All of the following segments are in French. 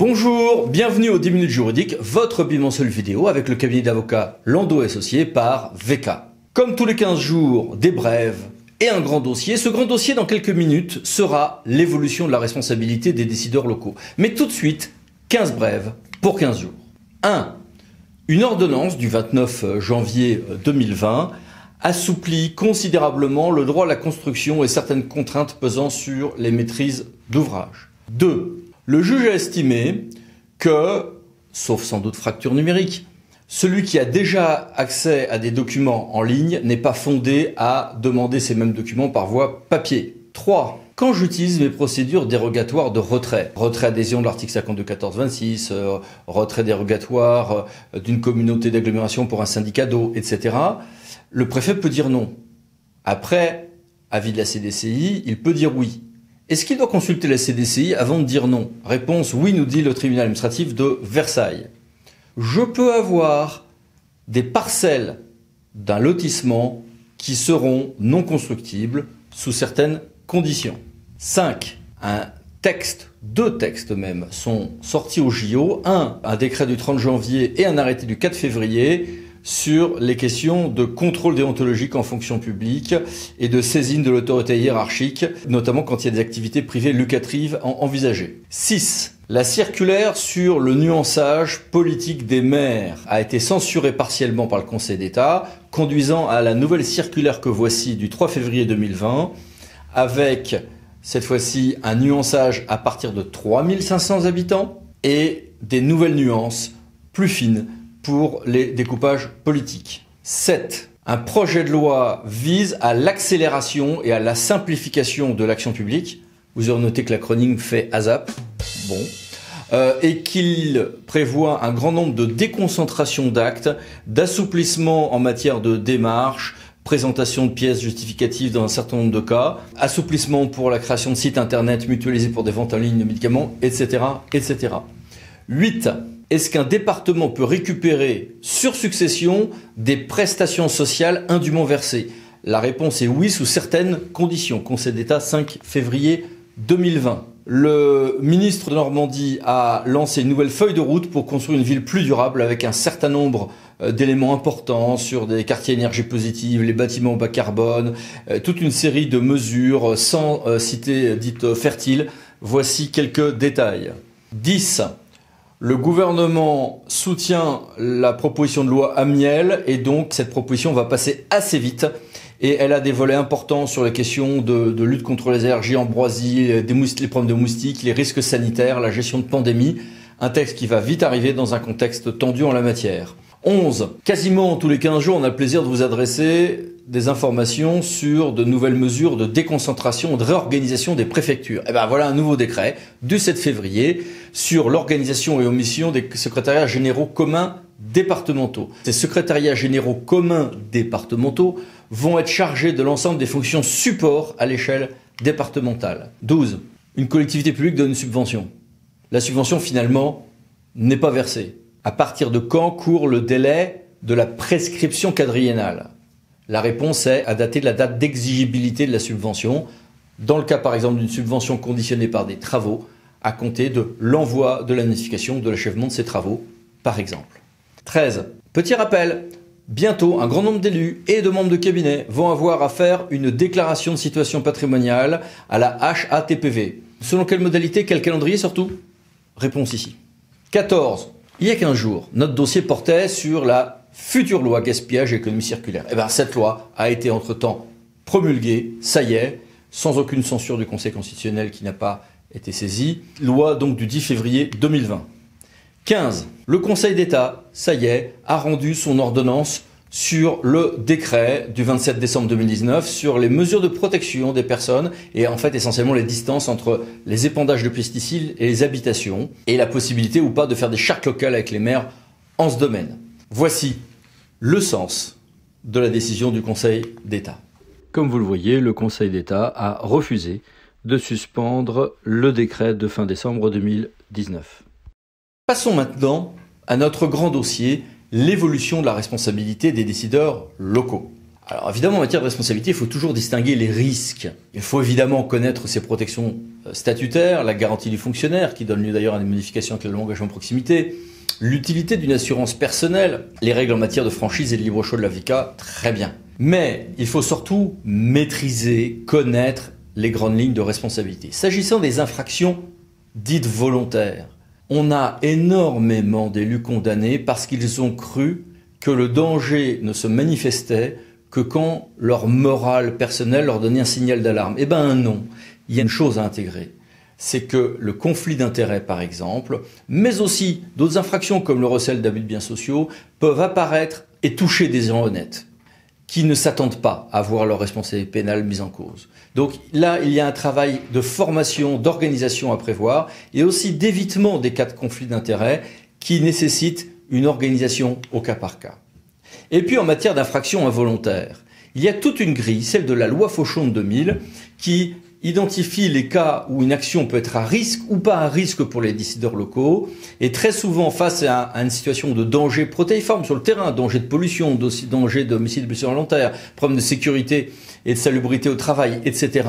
Bonjour, bienvenue au 10 minutes juridiques, votre bimensuel vidéo avec le cabinet d'avocats Landau Associés par VK. Comme tous les 15 jours, des brèves et un grand dossier. Ce grand dossier, dans quelques minutes, sera l'évolution de la responsabilité des décideurs locaux. Mais tout de suite, 15 brèves pour 15 jours. 1. Une ordonnance du 29 janvier 2020 assouplit considérablement le droit à la construction et certaines contraintes pesant sur les maîtrises d'ouvrage. 2. Le juge a estimé que, sauf sans doute fracture numérique, celui qui a déjà accès à des documents en ligne n'est pas fondé à demander ces mêmes documents par voie papier. 3. Quand j'utilise mes procédures dérogatoires de retrait adhésion de l'article 52.14.26, retrait dérogatoire d'une communauté d'agglomération pour un syndicat d'eau, etc., le préfet peut dire non. Après avis de la CDCI, il peut dire oui. Est-ce qu'il doit consulter la CDCI avant de dire non? Réponse oui, nous dit le tribunal administratif de Versailles. Je peux avoir des parcelles d'un lotissement qui seront non constructibles sous certaines conditions. 5. Deux textes même sont sortis au JO. Un décret du 30 janvier et un arrêté du 4 février sur les questions de contrôle déontologique en fonction publique et de saisine de l'autorité hiérarchique, notamment quand il y a des activités privées lucratives envisagées. 6. La circulaire sur le nuançage politique des maires a été censurée partiellement par le Conseil d'État, conduisant à la nouvelle circulaire que voici du 3 février 2020, avec cette fois-ci un nuançage à partir de 3500 habitants et des nouvelles nuances plus fines pour les découpages politiques. 7. Un projet de loi vise à l'accélération et à la simplification de l'action publique. Vous aurez noté que l'acronyme fait ASAP. Et qu'il prévoit un grand nombre de déconcentrations d'actes, d'assouplissement en matière de démarches, présentation de pièces justificatives dans un certain nombre de cas, assouplissement pour la création de sites internet mutualisés pour des ventes en ligne de médicaments, etc., etc. 8. Est-ce qu'un département peut récupérer sur succession des prestations sociales indûment versées? La réponse est oui, sous certaines conditions. Conseil d'État 5 février 2020. Le ministre de Normandie a lancé une nouvelle feuille de route pour construire une ville plus durable avec un certain nombre d'éléments importants sur des quartiers énergie positive, les bâtiments bas carbone, toute une série de mesures sans cité dite fertile. Voici quelques détails. 10. Le gouvernement soutient la proposition de loi Amiel et donc cette proposition va passer assez vite et elle a des volets importants sur les questions de lutte contre les allergies, ambroisie, les problèmes de moustiques, les risques sanitaires, la gestion de pandémie. Un texte qui va vite arriver dans un contexte tendu en la matière. 11. Quasiment tous les 15 jours, on a le plaisir de vous adresser des informations sur de nouvelles mesures de déconcentration, de réorganisation des préfectures. Et ben voilà un nouveau décret du 7 février sur l'organisation et omission des secrétariats généraux communs départementaux. Ces secrétariats généraux communs départementaux vont être chargés de l'ensemble des fonctions support à l'échelle départementale. 12. Une collectivité publique donne une subvention. La subvention finalement n'est pas versée. À partir de quand court le délai de la prescription quadriennale? La réponse est à dater de la date d'exigibilité de la subvention, dans le cas par exemple d'une subvention conditionnée par des travaux, à compter de l'envoi de la notification de l'achèvement de ces travaux, par exemple. 13. Petit rappel, bientôt un grand nombre d'élus et de membres de cabinet vont avoir à faire une déclaration de situation patrimoniale à la HATPV. Selon quelle modalité, quel calendrier surtout? Réponse ici. 14. Il y a 15 jours, notre dossier portait sur la future loi gaspillage et économie circulaire. Et bien cette loi a été entre-temps promulguée, ça y est, sans aucune censure du Conseil constitutionnel qui n'a pas été saisi. Loi donc du 10 février 2020. 15. Le Conseil d'État, ça y est, a rendu son ordonnance sur le décret du 27 décembre 2019 sur les mesures de protection des personnes et en fait essentiellement les distances entre les épandages de pesticides et les habitations et la possibilité ou pas de faire des chartes locales avec les maires en ce domaine. Voici le sens de la décision du Conseil d'État. Comme vous le voyez, le Conseil d'État a refusé de suspendre le décret de fin décembre 2019. Passons maintenant à notre grand dossier, l'évolution de la responsabilité des décideurs locaux. Alors évidemment, en matière de responsabilité, il faut toujours distinguer les risques. Il faut évidemment connaître ses protections statutaires, la garantie du fonctionnaire, qui donne lieu d'ailleurs à des modifications avec le engagement de proximité, l'utilité d'une assurance personnelle, les règles en matière de franchise et de libre choix de l'avocat, très bien. Mais il faut surtout maîtriser, connaître les grandes lignes de responsabilité. S'agissant des infractions dites volontaires, on a énormément d'élus condamnés parce qu'ils ont cru que le danger ne se manifestait que quand leur morale personnelle leur donnait un signal d'alarme. Eh ben non, il y a une chose à intégrer, c'est que le conflit d'intérêts par exemple, mais aussi d'autres infractions comme le recel d'abus de biens sociaux, peuvent apparaître et toucher des gens honnêtes qui ne s'attendent pas à voir leur responsabilité pénale mise en cause. Donc là, il y a un travail de formation, d'organisation à prévoir et aussi d'évitement des cas de conflit d'intérêts qui nécessitent une organisation au cas par cas. Et puis en matière d'infraction involontaire, il y a toute une grille, celle de la loi Fauchon de 2000, qui identifie les cas où une action peut être à risque ou pas à risque pour les décideurs locaux. Et très souvent, face à une situation de danger protéiforme sur le terrain, danger de pollution, danger d'homicide de blessure involontaire, problème de sécurité et de salubrité au travail, etc.,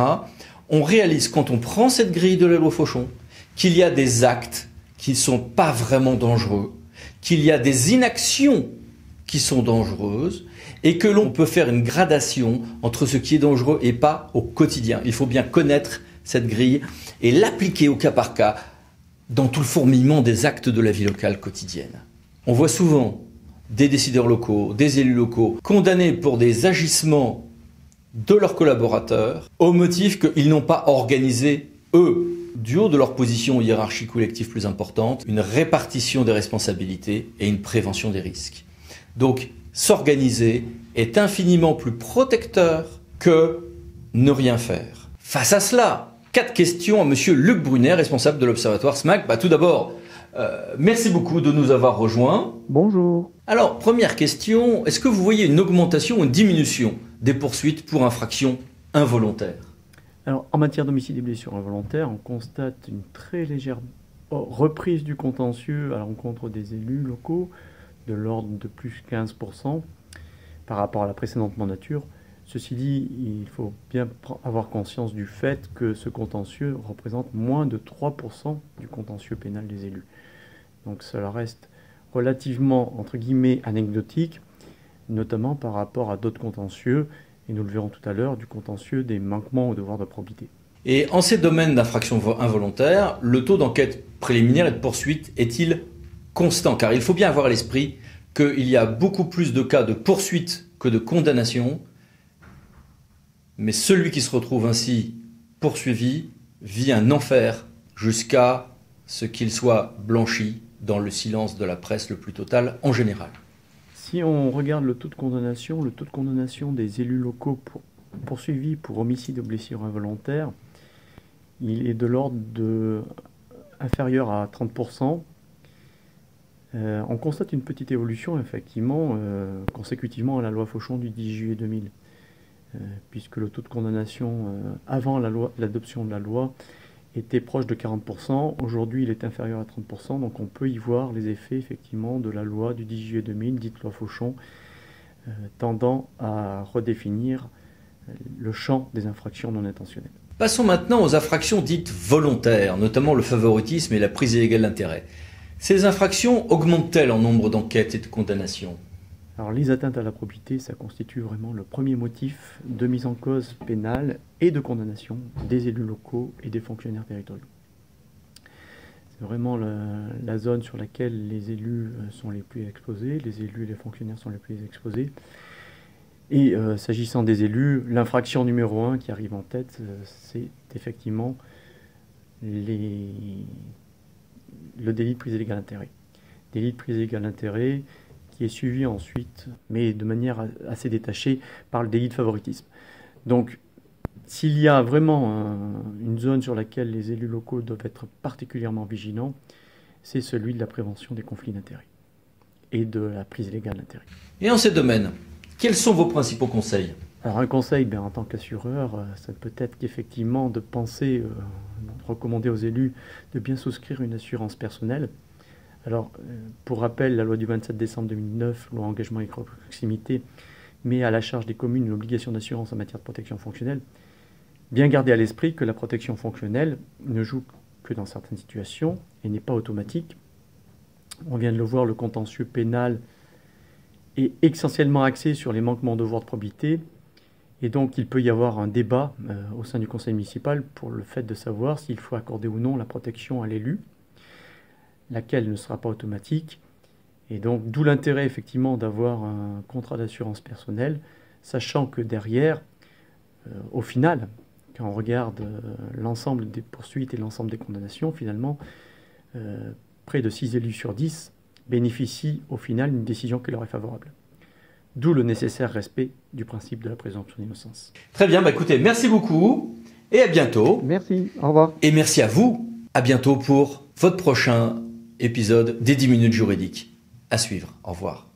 on réalise, quand on prend cette grille de la loi Fauchon, qu'il y a des actes qui ne sont pas vraiment dangereux, qu'il y a des inactions qui sont dangereuses et que l'on peut faire une gradation entre ce qui est dangereux et pas au quotidien. Il faut bien connaître cette grille et l'appliquer au cas par cas dans tout le fourmillement des actes de la vie locale quotidienne. On voit souvent des décideurs locaux, des élus locaux condamnés pour des agissements de leurs collaborateurs au motif qu'ils n'ont pas organisé, eux, du haut de leur position hiérarchique collective plus importante, une répartition des responsabilités et une prévention des risques. Donc, s'organiser est infiniment plus protecteur que ne rien faire. Face à cela, 4 questions à monsieur Luc Brunet, responsable de l'Observatoire SMAC. Tout d'abord, merci beaucoup de nous avoir rejoints. Bonjour. Alors, première question, est-ce que vous voyez une augmentation ou une diminution des poursuites pour infractions involontaires? Alors, en matière d'homicide et blessures involontaires, on constate une très légère reprise du contentieux à l'encontre des élus locaux, de l'ordre de plus 15% par rapport à la précédente mandature. Ceci dit, il faut bien avoir conscience du fait que ce contentieux représente moins de 3% du contentieux pénal des élus. Donc cela reste relativement, entre guillemets, anecdotique, notamment par rapport à d'autres contentieux, et nous le verrons tout à l'heure, du contentieux des manquements au devoir de probité. Et en ces domaines d'infraction involontaire, le taux d'enquête préliminaire et de poursuite est-il constant? Car il faut bien avoir à l'esprit qu'il y a beaucoup plus de cas de poursuite que de condamnation, mais celui qui se retrouve ainsi poursuivi vit un enfer jusqu'à ce qu'il soit blanchi dans le silence de la presse le plus total en général. Si on regarde le taux de condamnation des élus locaux poursuivis pour homicide ou blessure involontaire, il est de l'ordre inférieur à 30%. On constate une petite évolution, effectivement, consécutivement à la loi Fauchon du 10 juillet 2000, puisque le taux de condamnation avant l'adoption de la loi était proche de 40%. Aujourd'hui, il est inférieur à 30%, donc on peut y voir les effets, effectivement, de la loi du 10 juillet 2000, dite loi Fauchon, tendant à redéfinir le champ des infractions non intentionnelles. Passons maintenant aux infractions dites volontaires, notamment le favoritisme et la prise illégale d'intérêt. Ces infractions augmentent-elles en nombre d'enquêtes et de condamnations? Alors les atteintes à la probité, ça constitue vraiment le premier motif de mise en cause pénale et de condamnation des élus locaux et des fonctionnaires territoriaux. C'est vraiment la zone sur laquelle les élus sont les plus exposés, les élus et les fonctionnaires sont les plus exposés. Et s'agissant des élus, l'infraction numéro 1 qui arrive en tête, c'est effectivement le délit de prise illégale d'intérêt. Délit de prise illégale d'intérêt qui est suivi ensuite, mais de manière assez détachée, par le délit de favoritisme. Donc, s'il y a vraiment une zone sur laquelle les élus locaux doivent être particulièrement vigilants, c'est celui de la prévention des conflits d'intérêts et de la prise illégale d'intérêt. Et en ces domaines, quels sont vos principaux conseils? Alors un conseil, en tant qu'assureur, ça peut être qu'effectivement de penser, de recommander aux élus de bien souscrire une assurance personnelle. Alors, pour rappel, la loi du 27 décembre 2009, loi engagement et proximité, met à la charge des communes une obligation d'assurance en matière de protection fonctionnelle, bien garder à l'esprit que la protection fonctionnelle ne joue que dans certaines situations et n'est pas automatique. On vient de le voir, le contentieux pénal est essentiellement axé sur les manquements au devoir de probité, et donc il peut y avoir un débat au sein du conseil municipal pour le fait de savoir s'il faut accorder ou non la protection à l'élu, laquelle ne sera pas automatique. Et donc d'où l'intérêt effectivement d'avoir un contrat d'assurance personnelle, sachant que derrière, au final, quand on regarde l'ensemble des poursuites et l'ensemble des condamnations, finalement, près de 6 élus sur 10 bénéficient au final d'une décision qui leur est favorable. D'où le nécessaire respect du principe de la présomption d'innocence. Très bien, écoutez, merci beaucoup et à bientôt. Merci, au revoir. Et merci à vous. À bientôt pour votre prochain épisode des 10 minutes juridiques. À suivre. Au revoir.